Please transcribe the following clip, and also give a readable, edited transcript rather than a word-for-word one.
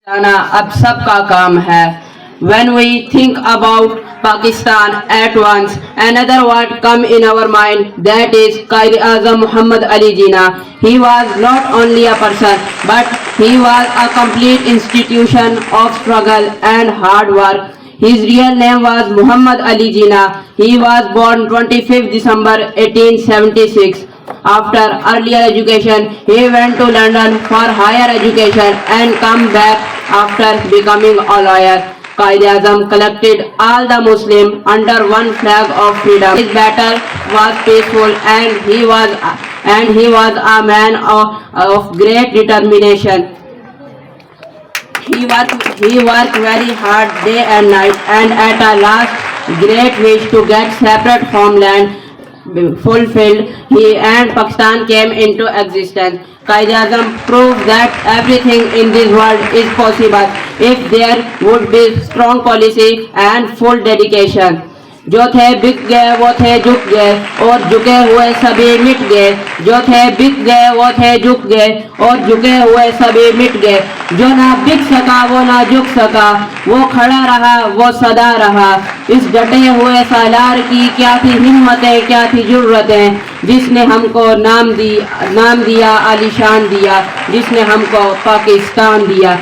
जाना अब सबका काम है. When we think about Pakistan, at once another word come in our mind, that is Quaid-e-Azam Muhammad Ali Jinnah. He was not only a person, but he was a complete institution of struggle and hard work. His real name was Muhammad Ali Jinnah. He was born 25th December 1876. After earlier education, he went to London for higher education and come back after becoming a lawyer. Qaid-e-Azam collected all the Muslims under one flag of freedom. His battle was peaceful and he was a man of great determination. He worked very hard day and night, and at a last great wish to get separate from land fulfilled, he and Pakistan came into existence. Quaid-e-Azam proved that everything in this world is possible if there would be strong policy and full dedication. जो थे बिक गए वो थे झुक गए और झुके हुए सभी मिट गए. जो थे बिक गए वो थे झुक गए और झुके हुए सभी मिट गए. जो ना बिक सका वो ना झुक सका, वो खड़ा रहा वो सदा रहा. इस डटे हुए सालार की क्या थी हिम्मतें, क्या थी जुर्रतें, जिसने हमको नाम दिया आलिशान दिया, जिसने हमको पाकिस्तान दिया.